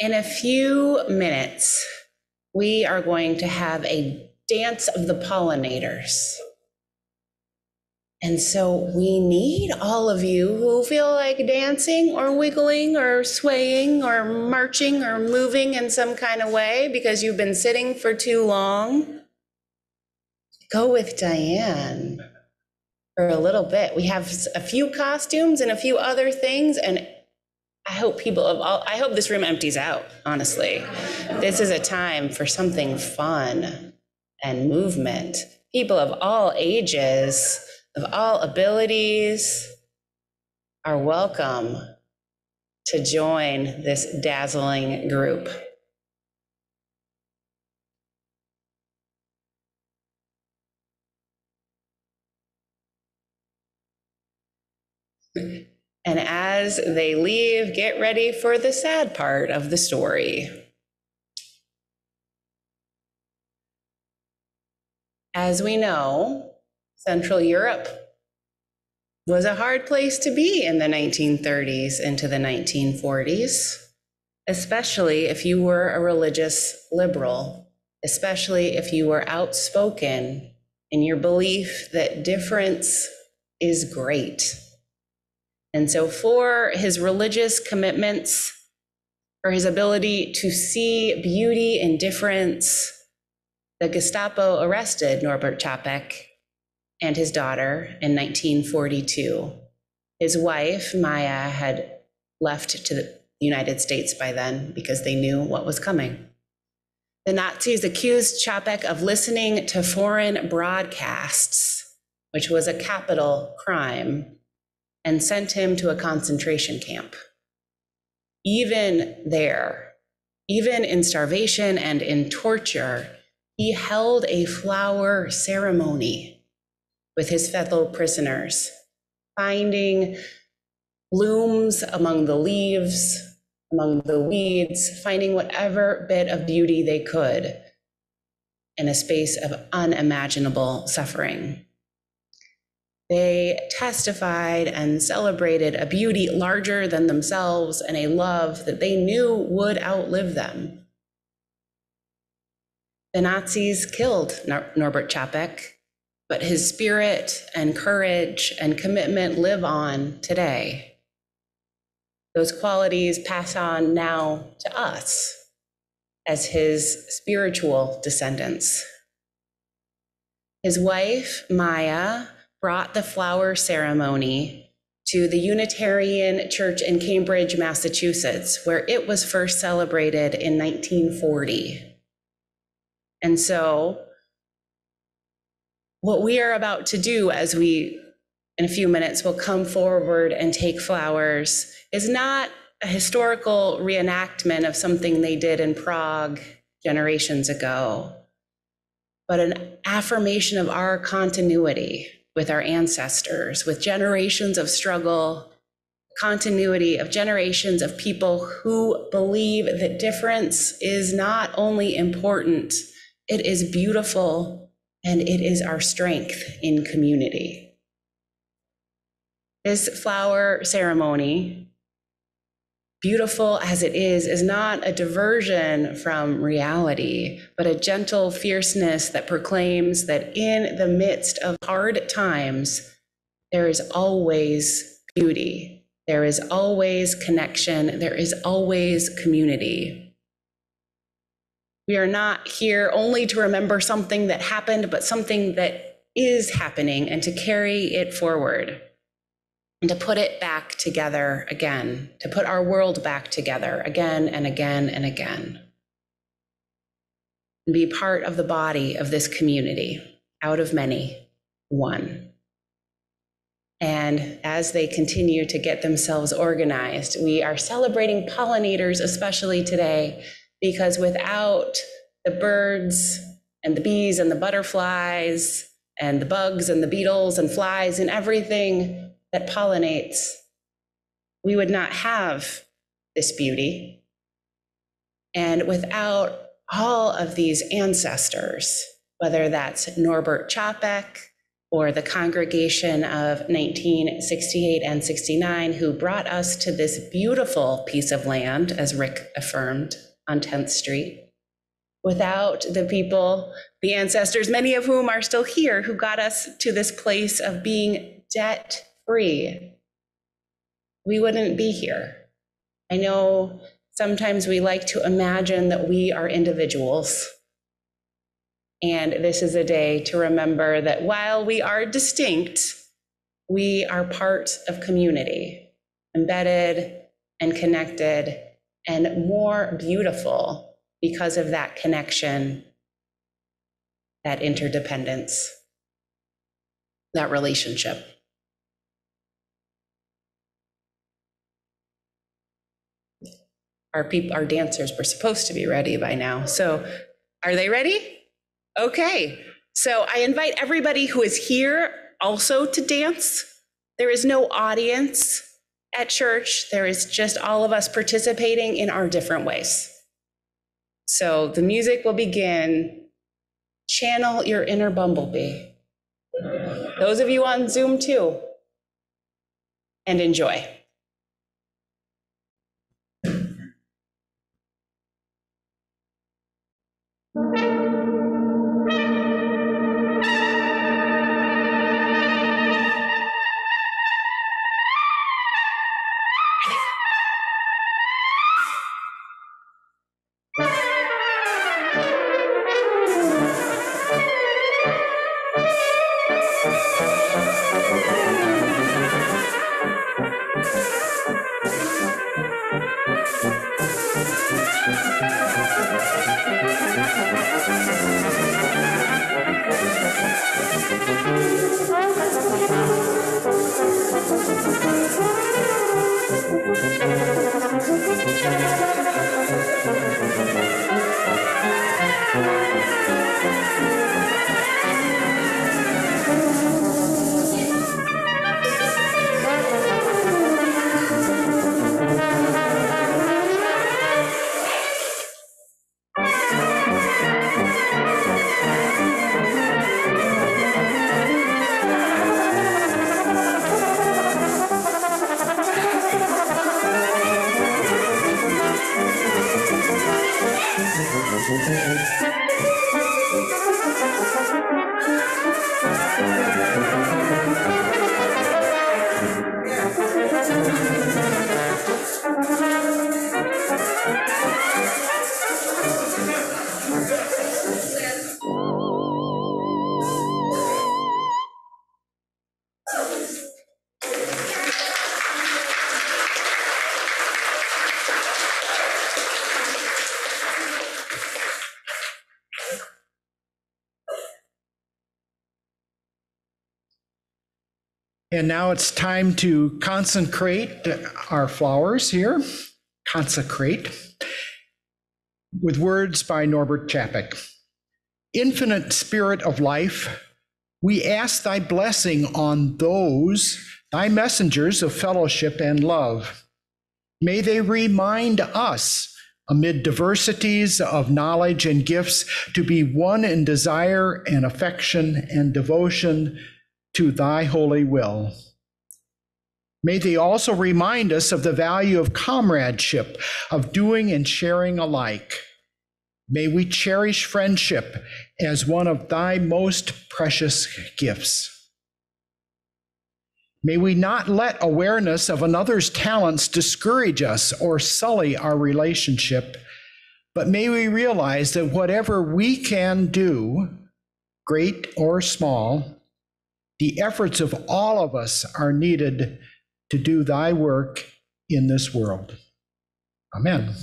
In a few minutes, we are going to have a dance of the pollinators. And so we need all of you who feel like dancing or wiggling or swaying or marching or moving in some kind of way because you've been sitting for too long. Go with Diane for a little bit. We have a few costumes and a few other things, and I hope I hope this room empties out, honestly. This is a time for something fun and movement. People of all ages, of all abilities, are welcome to join this dazzling group. And as they leave, get ready for the sad part of the story. As we know, Central Europe was a hard place to be in the 1930s into the 1940s, especially if you were a religious liberal, especially if you were outspoken in your belief that difference is great. And so for his religious commitments, for his ability to see beauty in difference, the Gestapo arrested Norbert Čapek and his daughter in 1942. His wife, Maya, had left to the United States by then because they knew what was coming. The Nazis accused Čapek of listening to foreign broadcasts, which was a capital crime, and sent him to a concentration camp. Even there, even in starvation and in torture, he held a flower ceremony with his fellow prisoners, finding blooms among the leaves, among the weeds, finding whatever bit of beauty they could in a space of unimaginable suffering. They testified and celebrated a beauty larger than themselves and a love that they knew would outlive them. The Nazis killed Norbert Čapek, but his spirit and courage and commitment live on today. Those qualities pass on now to us as his spiritual descendants. His wife, Maya, brought the flower ceremony to the Unitarian Church in Cambridge, Massachusetts, where it was first celebrated in 1940. And so, what we are about to do as we, in a few minutes, will come forward and take flowers is not a historical reenactment of something they did in Prague generations ago, but an affirmation of our continuity with our ancestors, with generations of struggle, continuity of generations of people who believe that difference is not only important, it is beautiful, and it is our strength in community. This flower ceremony, beautiful as it is not a diversion from reality, but a gentle fierceness that proclaims that in the midst of hard times, there is always beauty, there is always connection, there is always community. We are not here only to remember something that happened, but something that is happening, and to carry it forward. And to put it back together again, to put our world back together again and again and again. And be part of the body of this community, out of many, one. And as they continue to get themselves organized, we are celebrating pollinators, especially today, because without the birds and the bees and the butterflies and the bugs and the beetles and flies and everything that pollinates, we would not have this beauty. And without all of these ancestors, whether that's Norbert Čapek or the congregation of 1968 and 69, who brought us to this beautiful piece of land, as Rick affirmed, on 10th Street, without the people, the ancestors, many of whom are still here, who got us to this place of being debt-free, we wouldn't be here. I know sometimes we like to imagine that we are individuals. And this is a day to remember that while we are distinct, we are part of community, embedded and connected, and more beautiful because of that connection, that interdependence, that relationship. Our dancers were supposed to be ready by now. So are they ready? Okay. So I invite everybody who is here also to dance. There is no audience at church. There is just all of us participating in our different ways. So the music will begin. Channel your inner bumblebee. Those of you on Zoom too. And enjoy. And now it's time to consecrate our flowers here. Consecrate. With words by Norbert Chapek. Infinite Spirit of life, we ask thy blessing on those, thy messengers of fellowship and love. May they remind us, amid diversities of knowledge and gifts, to be one in desire and affection and devotion to thy holy will. May they also remind us of the value of comradeship, of doing and sharing alike. May we cherish friendship as one of thy most precious gifts. May we not let awareness of another's talents discourage us or sully our relationship, but may we realize that whatever we can do, great or small, the efforts of all of us are needed to do thy work in this world. Amen.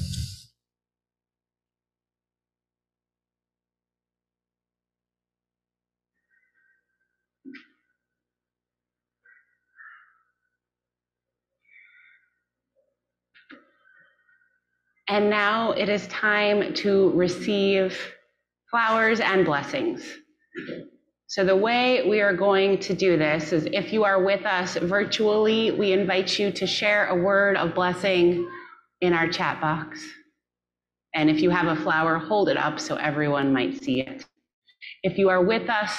And now it is time to receive flowers and blessings. So the way we are going to do this is, if you are with us virtually, we invite you to share a word of blessing in our chat box. And if you have a flower, hold it up so everyone might see it. If you are with us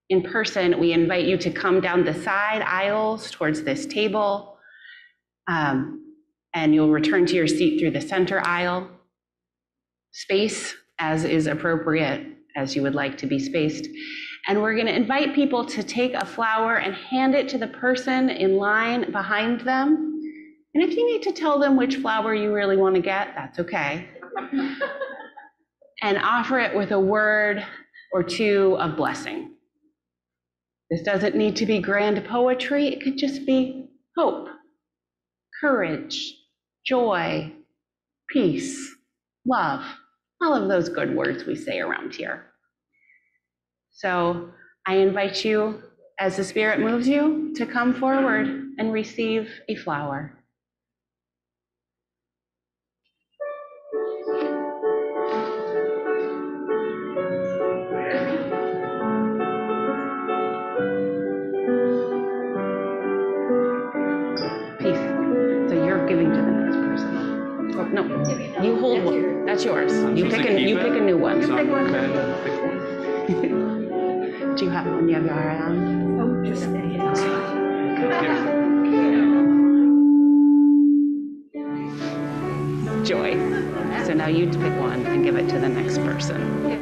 in person, we invite you to come down the side aisles towards this table, and you'll return to your seat through the center aisle. Space as is appropriate, as you would like to be spaced. And we're going to invite people to take a flower and hand it to the person in line behind them. And if you need to tell them which flower you really want to get, that's okay. And offer it with a word or two of blessing. This doesn't need to be grand poetry. It could just be hope, courage, joy, peace, love, all of those good words we say around here. So I invite you, as the Spirit moves you, to come forward and receive a flower. Peace. So you're giving to the next person. Oh, no, you hold one. That's yours. You pick a new one. You pick one. Do you have one you have your eye on? Oh, just Joy. So now you pick one and give it to the next person.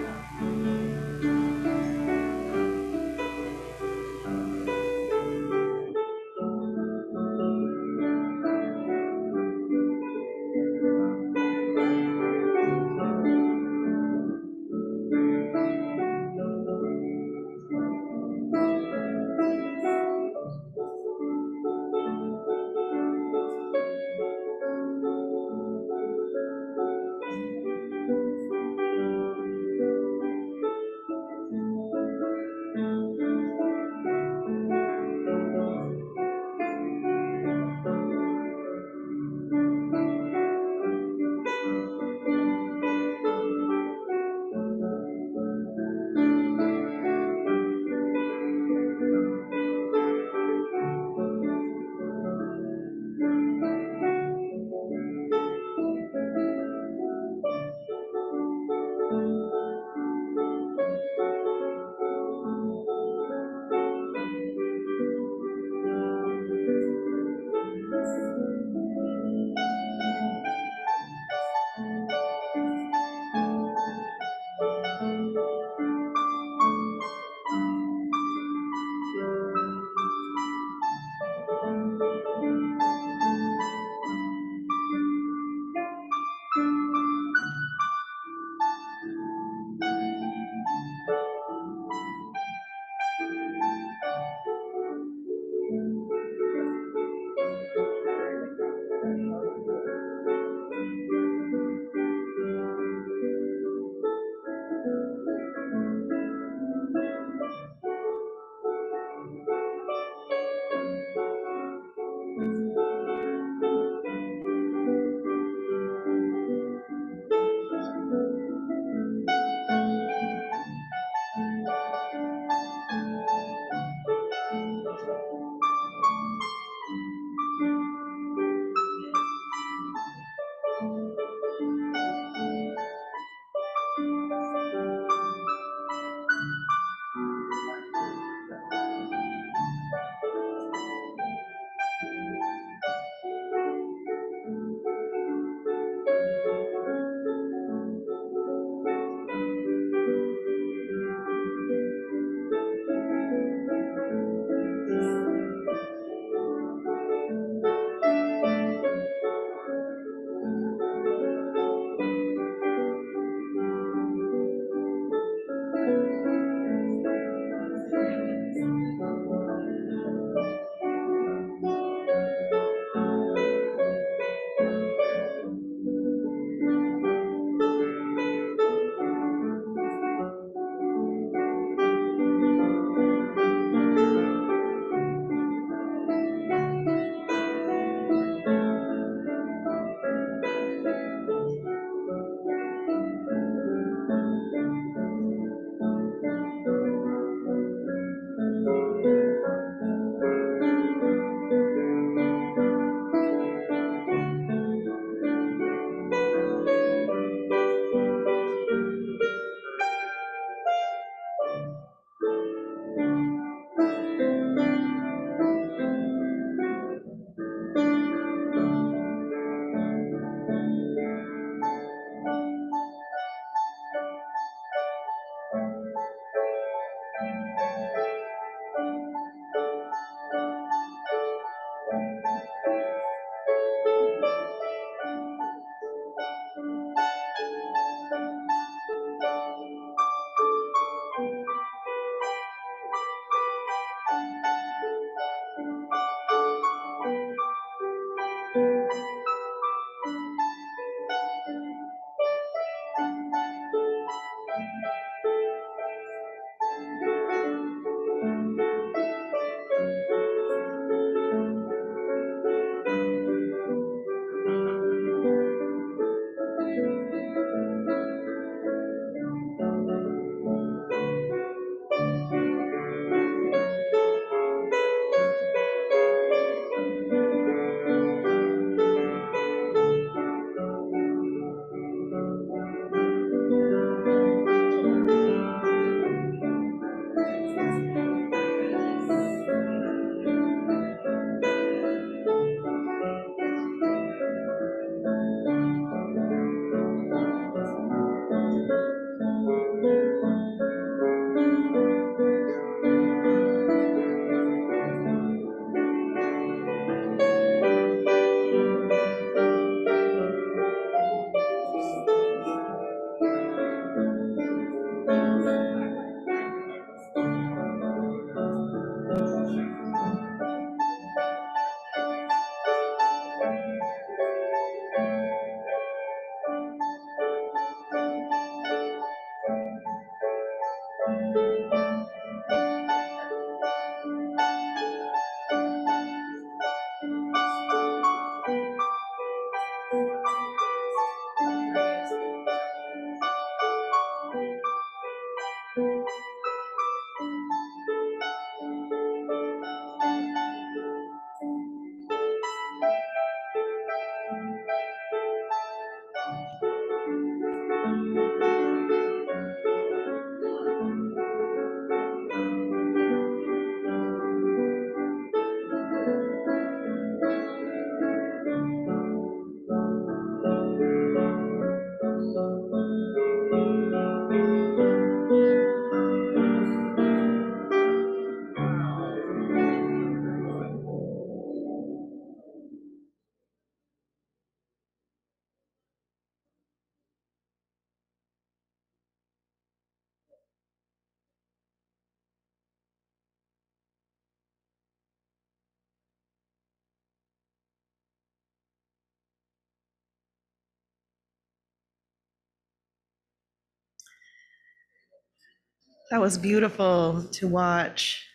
That was beautiful to watch.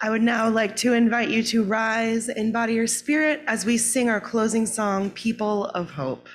I would now like to invite you to rise, embody your spirit as we sing our closing song, People of Hope.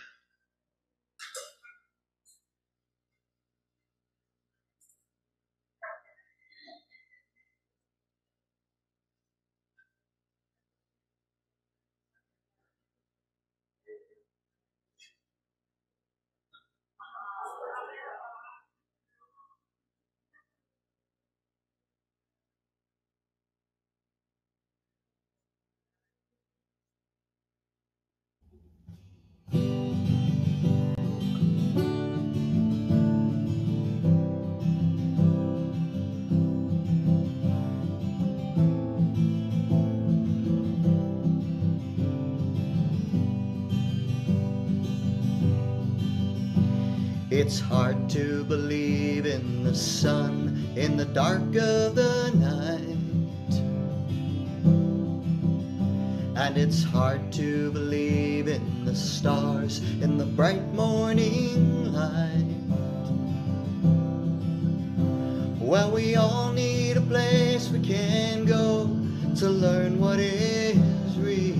It's hard to believe in the sun in the dark of the night. And it's hard to believe in the stars in the bright morning light. Well, we all need a place we can go to learn what is real,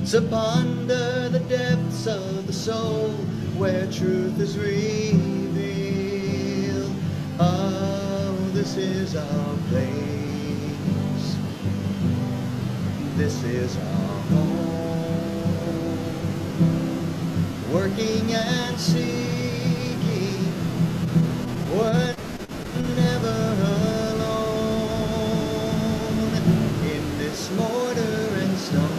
to ponder the depths of the soul where truth is revealed. Oh, this is our place, this is our home, working and seeking, we're never alone in this mortar and stone.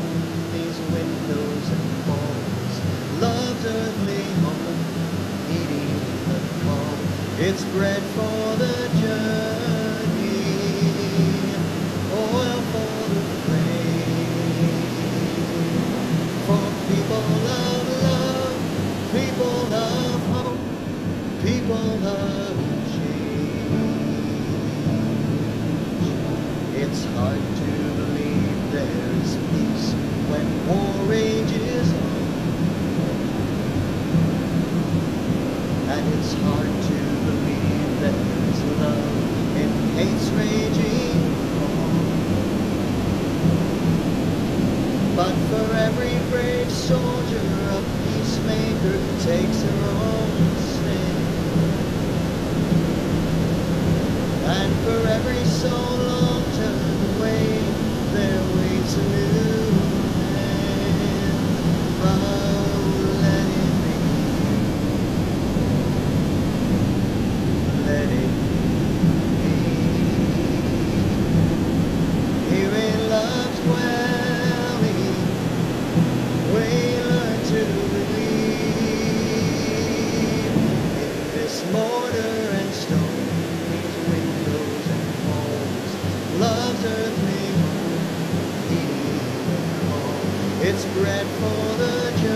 Windows and walls, love's earthly home, heeding the call. It's bread for the journey, oil for the flame, for people of love, people of hope, people of change. It's hard to believe there's peace when war rages on, and it's hard to believe there's love in hate's raging on. But for every brave soldier, a peacemaker takes her own stand, and for every soul long turned away, there waits a new. It's bread for the journey.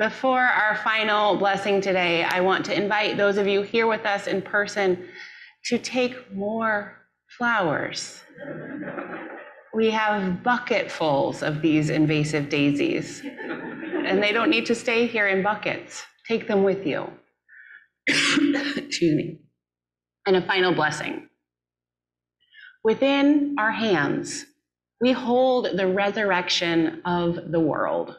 Before our final blessing today, I want to invite those of you here with us in person to take more flowers. We have bucketfuls of these invasive daisies, and they don't need to stay here in buckets. Take them with you. Excuse me. And a final blessing. Within our hands, we hold the resurrection of the world.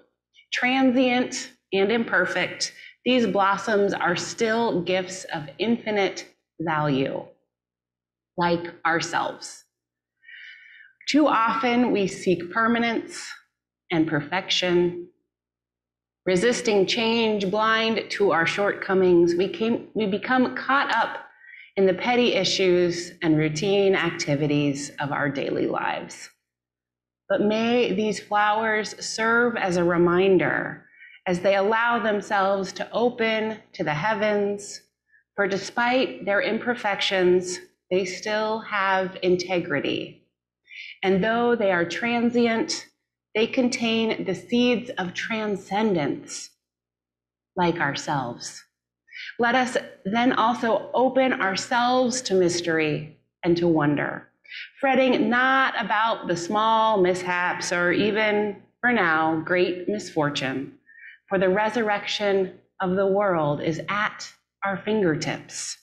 Transient and imperfect, these blossoms are still gifts of infinite value, like ourselves. Too often we seek permanence and perfection. Resisting change, blind to our shortcomings, we become caught up in the petty issues and routine activities of our daily lives. But may these flowers serve as a reminder as they allow themselves to open to the heavens, for despite their imperfections, they still have integrity. And though they are transient, they contain the seeds of transcendence, like ourselves. Let us then also open ourselves to mystery and to wonder, fretting not about the small mishaps or even, for now, great misfortune, for the resurrection of the world is at our fingertips.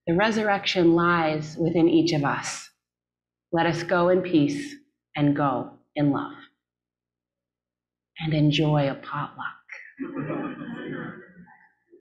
The resurrection lies within each of us. Let us go in peace and go in love. And enjoy a potluck.